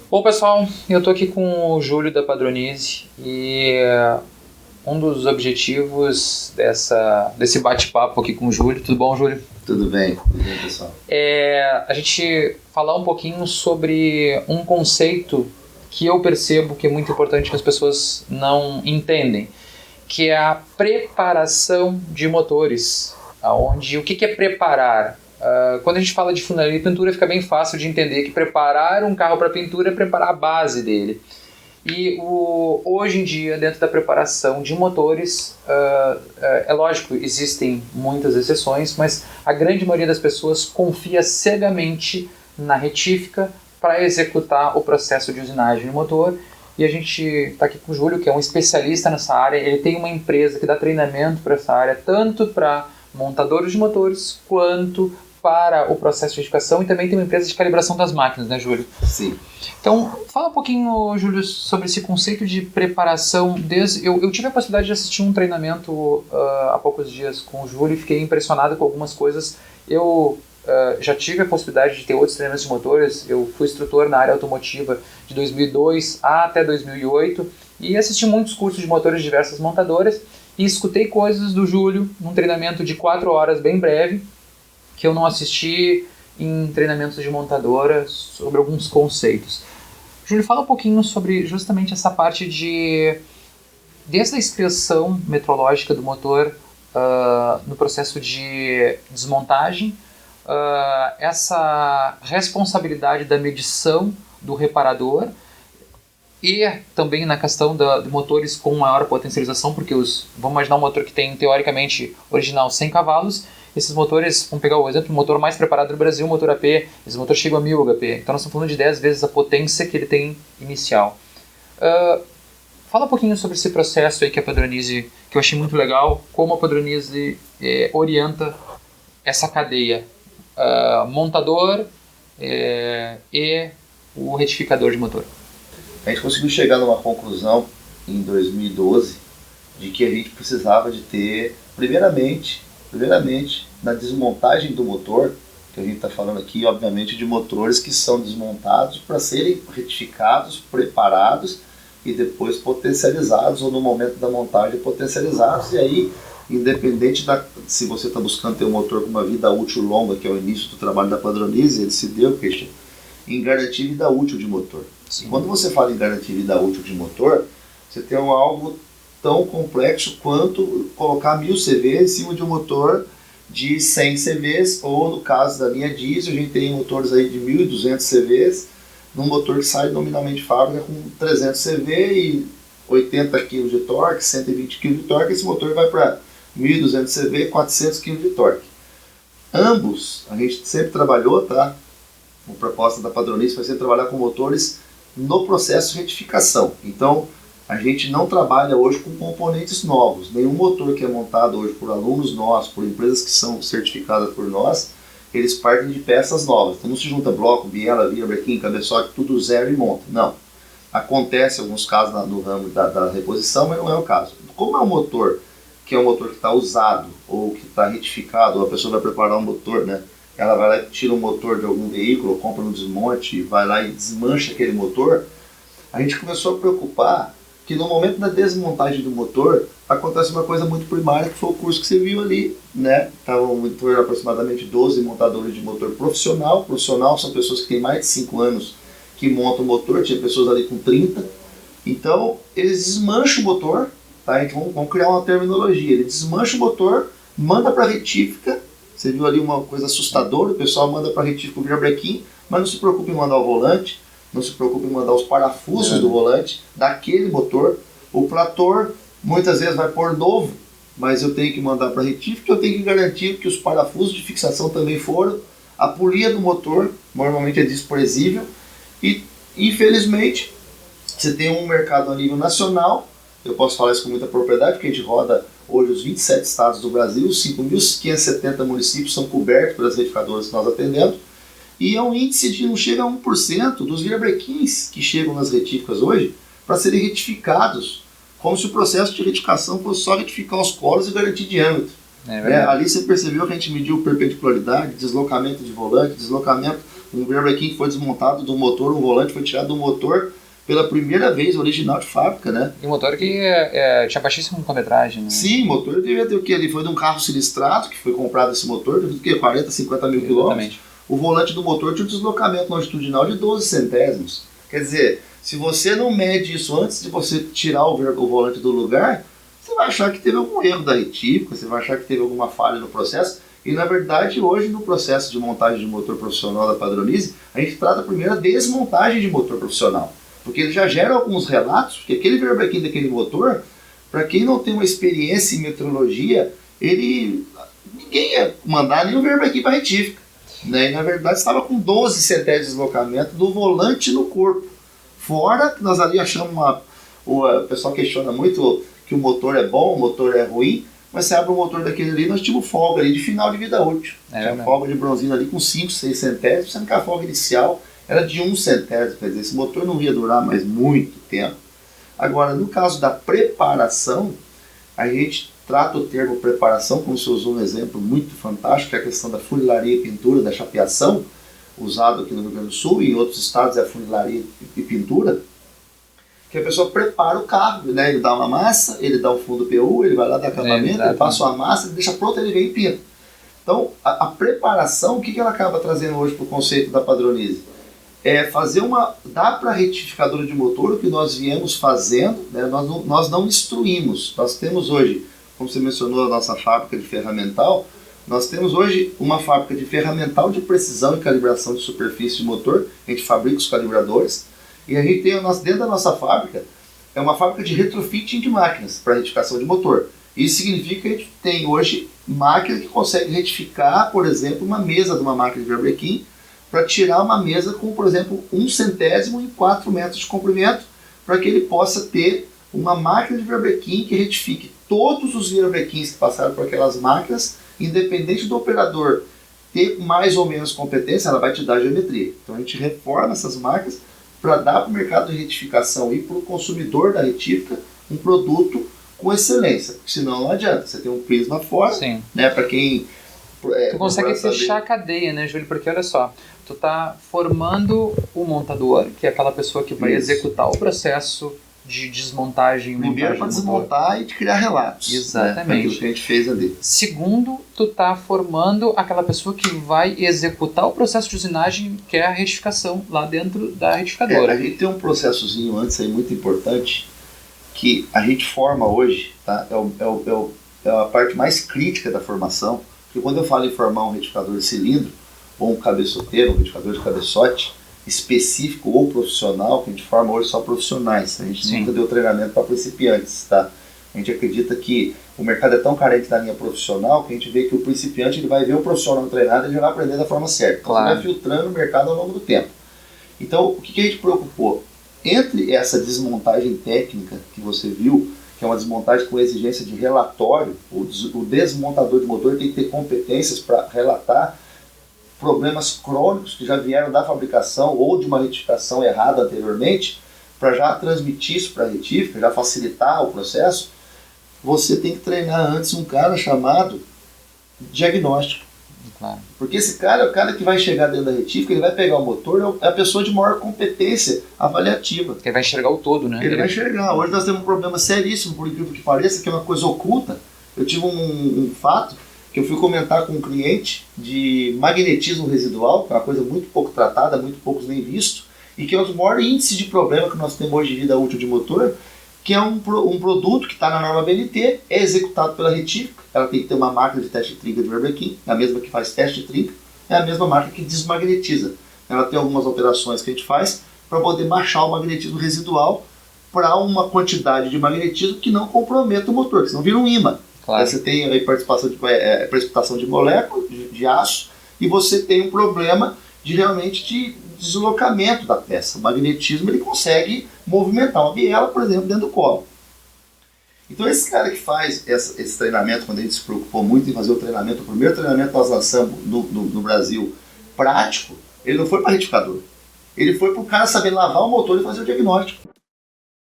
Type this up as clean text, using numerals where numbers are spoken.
Bom, pessoal, eu tô aqui com o Júlio da Padronize e um dos objetivos desse bate-papo aqui com o Júlio, tudo bom, Júlio? Tudo bem, pessoal. É a gente falar um pouquinho sobre um conceito que eu percebo que é muito importante que as pessoas não entendem, que é a preparação de motores. O que é preparar? Quando a gente fala de funilaria e pintura, fica bem fácil de entender que preparar um carro para pintura é preparar a base dele. E hoje em dia, dentro da preparação de motores, é lógico, existem muitas exceções, mas a grande maioria das pessoas confia cegamente na retífica para executar o processo de usinagem do motor. E a gente está aqui com o Júlio, que é um especialista nessa área. Ele tem uma empresa que dá treinamento para essa área, tanto para montadores de motores quanto para o processo de retificação, e também tem uma empresa de calibração das máquinas, né, Júlio? Sim. Então, fala um pouquinho, Júlio, sobre esse conceito de preparação. Eu tive a possibilidade de assistir um treinamento há poucos dias com o Júlio e fiquei impressionado com algumas coisas. Eu já tive a possibilidade de ter outros treinamentos de motores. Eu fui instrutor na área automotiva de 2002 até 2008 e assisti muitos cursos de motores de diversas montadoras e escutei coisas do Júlio num treinamento de 4 horas bem breve, que eu não assisti em treinamentos de montadora, sobre alguns conceitos. Júlio, fala um pouquinho sobre justamente essa parte desde a inspeção metrológica do motor no processo de desmontagem, essa responsabilidade da medição do reparador e também na questão de motores com maior potencialização, porque vamos imaginar um motor que tem, teoricamente, original 100 cavalos, esses motores, vamos pegar o exemplo do motor mais preparado do Brasil, o motor AP, esse motor chega a 1000 HP, então nós estamos falando de 10 vezes a potência que ele tem inicial. Fala um pouquinho sobre esse processo aí que a Padronize, que eu achei muito legal, como a Padronize orienta essa cadeia, montador e o retificador de motor. A gente conseguiu chegar numa conclusão em 2012 de que a gente precisava de ter, primeiramente, na desmontagem do motor, que a gente está falando aqui, obviamente, de motores que são desmontados para serem retificados, preparados e depois potencializados, ou no momento da montagem potencializados, e aí, independente se você está buscando ter um motor com uma vida útil longa, que é o início do trabalho da Padronize, ele se deu, Christian, em garantir vida útil de motor. Sim. Quando você fala em garantir vida útil de motor, você tem algo tão complexo quanto colocar 1000 CV em cima de um motor de 100 CVs, ou no caso da linha diesel, a gente tem motores aí de 1200 CVs, num motor que sai nominalmente de fábrica com 300 CV e 80 kg de torque, 120 kg de torque, esse motor vai para 1200 CV, 400 kg de torque. Ambos, a gente sempre trabalhou, tá? A proposta da Padronize vai ser trabalhar com motores no processo de retificação. Então, a gente não trabalha hoje com componentes novos. Nenhum motor que é montado hoje por alunos nossos, por empresas que são certificadas por nós, eles partem de peças novas. Então não se junta bloco, biela, via, brequim, cabeçote, tudo zero e monta. Não. Acontece alguns casos no ramo da reposição, mas não é o caso. Como é um motor que é um motor que está usado ou que está retificado, ou a pessoa vai preparar um motor, né? Ela vai lá e tira o motor de algum veículo, compra no desmonte, vai lá e desmancha aquele motor, a gente começou a preocupar que no momento da desmontagem do motor, acontece uma coisa muito primária, que foi o curso que você viu ali, né? Estavam aproximadamente 12 montadores de motor profissional. Profissional são pessoas que têm mais de 5 anos que montam o motor, tinha pessoas ali com 30. Então, eles desmancham o motor, tá? Então, vamos criar uma terminologia. Ele desmancha o motor, manda para a retífica. Você viu ali uma coisa assustadora, o pessoal manda para a retífica o virabrequim, mas não se preocupe em mandar o volante, não se preocupe em mandar os parafusos do volante, daquele motor. O plator, muitas vezes vai pôr novo, mas eu tenho que mandar para a retífica, eu tenho que garantir que os parafusos de fixação também foram. A polia do motor, normalmente é desprezível. E, infelizmente, você tem um mercado a nível nacional, eu posso falar isso com muita propriedade, porque a gente roda hoje os 27 estados do Brasil, 5.570 municípios são cobertos pelas retificadoras que nós atendemos, e é um índice de não chega a 1% dos virabrequins que chegam nas retíficas hoje para serem retificados, como se o processo de retificação fosse só retificar os colos e garantir diâmetro. Ali você percebeu que a gente mediu perpendicularidade, deslocamento de volante, deslocamento um verbrequim que foi desmontado do motor, um volante foi tirado do motor pela primeira vez, original de fábrica, né? E o motor que tinha baixíssima quilometragem, né? Sim, o motor devia ter o quê? Ele foi de um carro sinistrado, que foi comprado esse motor, teve o quê? 40, 50 mil quilômetros. O volante do motor tinha um deslocamento longitudinal de 12 centésimos. Quer dizer, se você não mede isso antes de você tirar o volante do lugar, você vai achar que teve algum erro da retífica, você vai achar que teve alguma falha no processo. E na verdade, hoje no processo de montagem de motor profissional da Padronize, a gente trata primeiro a desmontagem de motor profissional. Porque ele já gera alguns relatos, porque aquele verbrequim daquele motor, para quem não tem uma experiência em metrologia, ninguém ia mandar nenhum verbrequim para retífica. Né? E na verdade estava com 12 centésimos de deslocamento do volante no corpo. Fora que nós ali achamos o pessoal questiona muito que o motor é bom, o motor é ruim, mas você abre o motor daquele ali, nós tínhamos folga ali de final de vida útil. Tinha folga de bronzina ali com 5, 6 centésimos, sendo que a folga inicial era de 1 centésimo, quer dizer, esse motor não ia durar mais muito tempo. Agora, no caso da preparação, a gente trata o termo preparação, como você usou um exemplo muito fantástico, que é a questão da funilaria e pintura, da chapeação, usado aqui no Rio Grande do Sul e em outros estados é a funilaria e pintura, que a pessoa prepara o carro, né? Ele dá uma massa, ele dá um fundo PU, ele vai lá dar acabamento, ele passa uma massa, ele deixa pronto, ele vem e pinta. Então, a preparação, o que ela acaba trazendo hoje para o conceito da Padronize? É fazer dá para a retificadora de motor o que nós viemos fazendo, né? Nós não instruímos. Nós temos hoje, como você mencionou, a nossa fábrica de ferramental, nós temos hoje uma fábrica de ferramental de precisão e calibração de superfície de motor, a gente fabrica os calibradores, e a gente tem dentro da nossa fábrica, é uma fábrica de retrofitting de máquinas para retificação de motor. Isso significa que a gente tem hoje máquina que consegue retificar, por exemplo, uma mesa de uma máquina de verbrequim, para tirar uma mesa com, por exemplo, 1 centésimo em 4 metros de comprimento, para que ele possa ter uma máquina de verbrequim que retifique todos os verbrequins que passaram por aquelas máquinas, independente do operador ter mais ou menos competência, ela vai te dar geometria. Então a gente reforma essas máquinas para dar para o mercado de retificação e para o consumidor da retífica um produto com excelência, porque senão não adianta, você tem um prisma fora, né, para quem... tu consegue fechar a cadeia, né, Júlio? Porque olha só, tu tá formando o montador, que é aquela pessoa que vai executar o processo de desmontagem e montagem. Primeiro para desmontar e de criar relatos. Exatamente. Né, aquilo que a gente fez ali. Segundo, tu tá formando aquela pessoa que vai executar o processo de usinagem, que é a retificação, lá dentro da retificadora. A gente tem um processozinho antes aí muito importante, que a gente forma hoje, tá? É a parte mais crítica da formação, porque quando eu falo em formar um retificador de cilindro, ou um cabeçoteiro, um retificador de cabeçote, específico ou profissional, que a gente forma hoje só profissionais. A gente nunca deu treinamento para principiantes, tá? A gente acredita que o mercado é tão carente da linha profissional que a gente vê que o principiante ele vai ver o profissional treinado e ele vai aprender da forma certa. Então, você vai filtrando o mercado ao longo do tempo. Então, o que a gente preocupou? Entre essa desmontagem técnica que você viu, que é uma desmontagem com exigência de relatório, o desmontador de motor tem que ter competências para relatar problemas crônicos que já vieram da fabricação ou de uma retificação errada anteriormente, para já transmitir isso para a retífica, já facilitar o processo, você tem que treinar antes um cara chamado diagnóstico. Claro. Porque esse cara é o cara que vai chegar dentro da retífica, ele vai pegar o motor, é a pessoa de maior competência avaliativa. Ele vai enxergar o todo, né? Ele vai enxergar. Hoje nós temos um problema seríssimo, por incrível que pareça, que é uma coisa oculta. Eu tive um fato que eu fui comentar com um cliente de magnetismo residual, que é uma coisa muito pouco tratada, muito poucos nem visto, e que é o maior índice de problema que nós temos hoje de vida útil de motor, que é um produto que está na norma BNT, é executado pela retífica, ela tem que ter uma máquina de teste de trinca de verbrequim, é a mesma que faz teste de trinca, é a mesma máquina que desmagnetiza. Ela tem algumas alterações que a gente faz para poder baixar o magnetismo residual para uma quantidade de magnetismo que não comprometa o motor, que senão vira um ímã. Claro. Aí você tem aí precipitação de moléculas de aço e você tem um problema realmente de deslocamento da peça. O magnetismo ele consegue movimentar uma biela, por exemplo, dentro do colo. Então esse cara que faz esse treinamento, quando a gente se preocupou muito em fazer o treinamento, o primeiro treinamento que nós lançamos no Brasil prático, ele não foi para retificador. Ele foi para o cara saber lavar o motor e fazer o diagnóstico.